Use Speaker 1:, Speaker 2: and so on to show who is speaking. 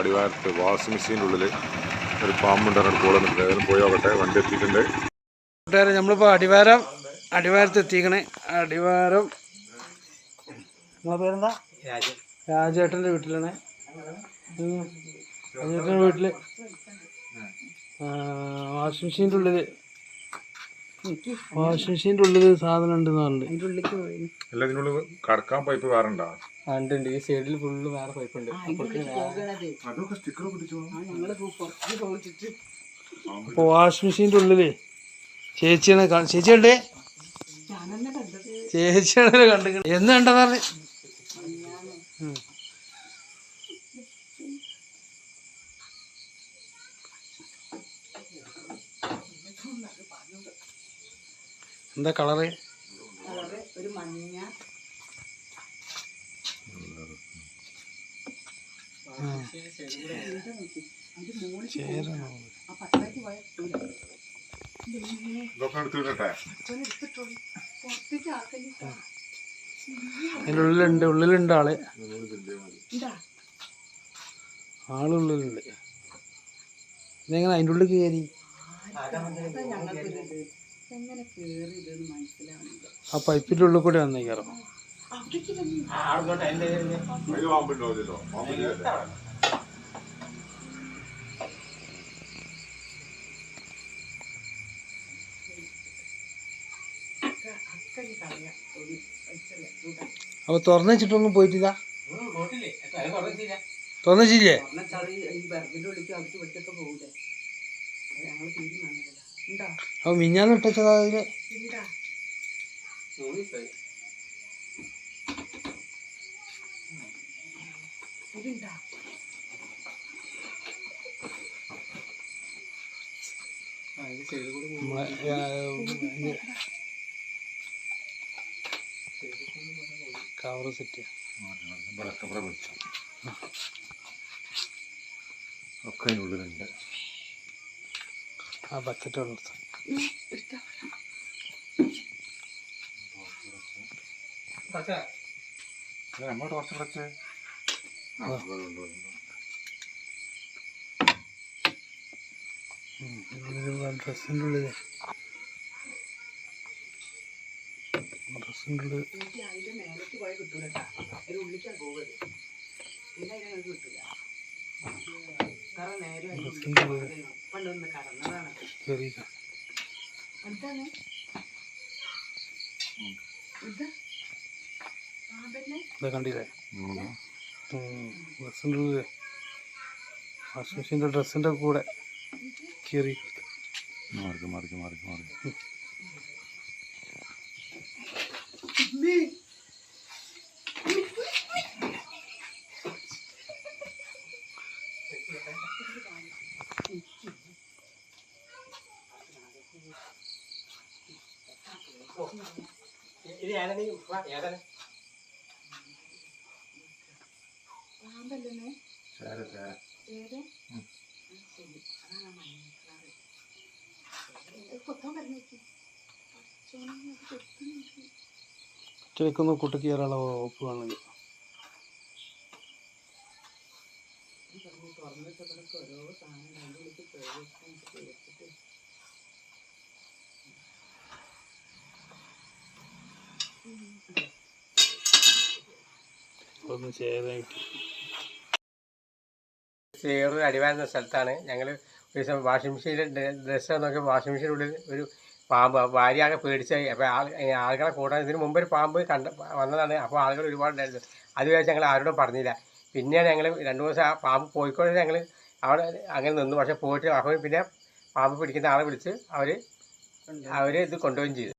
Speaker 1: അടിവാരത്ത് washing മെഷീൻ്റെ ഉള്ളിൽ ഒരു പാമ്പുണ്ടായിരുന്നു കൂടെ നിൽക്കുന്നത്. ഏതായാലും പോയി നോക്കട്ടെ. വണ്ടി എത്തിയിട്ടുണ്ട്.
Speaker 2: കൂട്ടുകാരെ നമ്മളിപ്പോൾ അടിവാരത്ത് എത്തിക്കണേ. അടിവാരം നിങ്ങളെ പേരെന്താ? രാജേട്ടൻ്റെ വീട്ടിലാണ്. രാജേട്ടൻ്റെ വീട്ടിൽ വാഷിംഗ് മെഷീൻ്റെ ഉള്ളിൽ സാധനം ഉണ്ടെന്നുണ്ട്.
Speaker 1: ഇതിനുള്ളിൽ കടക്കാൻ പൈപ്പ് വേറെ ഉണ്ടോ?
Speaker 2: ഉണ്ട്. ഈ സൈഡിൽ ഫുള്ള് വേറെ പൈപ്പ് ഉണ്ട്. അപ്പോൾ വാഷിംഗ് മെഷീൻ്റെ ഉള്ളില് ചേച്ചിയാണ് ചേച്ചിയുണ്ട്. ചേച്ചിയാണ് കണ്ടു. എന്ന് കണ്ടതാ? എന്താ കളറ്?
Speaker 3: ഒരു മഞ്ഞ.
Speaker 2: ഉള്ളിലുണ്ട് ആളുള്ളിലുണ്ട്. ഇതെങ്ങനെ അതിൻ്റെ ഉള്ളിൽ കയറി? ആ പൈപ്പിൻ്റെ ഉള്ളിൽ കൂടെ വന്നേക്കാറോ? അപ്പൊ തുറന്നു വെച്ചിട്ടൊന്നും പോയിട്ടില്ല? തുറന്നു വെച്ചില്ലേ? അപ്പൊ മിഞ്ഞാന്ന് ഇട്ടച്ചതാ അതില്? കവറ് സെറ്റ്
Speaker 1: ഒക്കെ അതിനുള്ളിലുണ്ട്.
Speaker 2: ആ ബക്കറ്റ് വളർത്ത
Speaker 1: നമ്മൾ ടോർച്ച് വിളിച്ച്
Speaker 2: ഡ്രസ്സിൻ്റെ ഉള്ളിൽ കണ്ടില്ലേ? ഡ്രസ്സിൻ്റെ ഉള്ളിൽ വാഷിംഗ് മെഷീൻ്റെ ഡ്രസ്സിൻ്റെ കൂടെ കയറി.
Speaker 1: മാറി
Speaker 2: ഒറ്റയ്ക്കൊന്ന് കൂട്ടി കയറാനുള്ള ഉപ്പ് വേണമെങ്കിൽ ഒന്ന് ചെയ്തായിട്ട്.
Speaker 4: സേറ് അടിവാരുന്ന സ്ഥലത്താണ് ഞങ്ങൾ ഒരു ദിവസം വാഷിംഗ് മെഷീനിൽ ഡ്രസ്സ് നോക്കി വാഷിംഗ് മെഷീനുള്ളിൽ ഒരു പാമ്പ്. ഭാര്യയാകെ പേടിച്ചായി. അപ്പോൾ ആളുകളെ കൂടാൻ ഇതിന് മുമ്പ് ഒരു പാമ്പ് വന്നതാണ്. അപ്പോൾ ആളുകൾ ഒരുപാടുണ്ടായിരുന്നു. അത് വെച്ച് ഞങ്ങൾ ആരോടും പറഞ്ഞില്ല. പിന്നെയാണ് ഞങ്ങൾ 2 ദിവസം ആ പാമ്പ് പോയിക്കോട്ടെ ഞങ്ങൾ അവിടെ അങ്ങനെ നിന്നു. പക്ഷേ പോയിട്ട് അപ്പോൾ പിന്നെ പാമ്പ് പിടിക്കുന്ന ആളെ വിളിച്ച് അവർ ഇത് കൊണ്ടുപോവുകയും ചെയ്തു.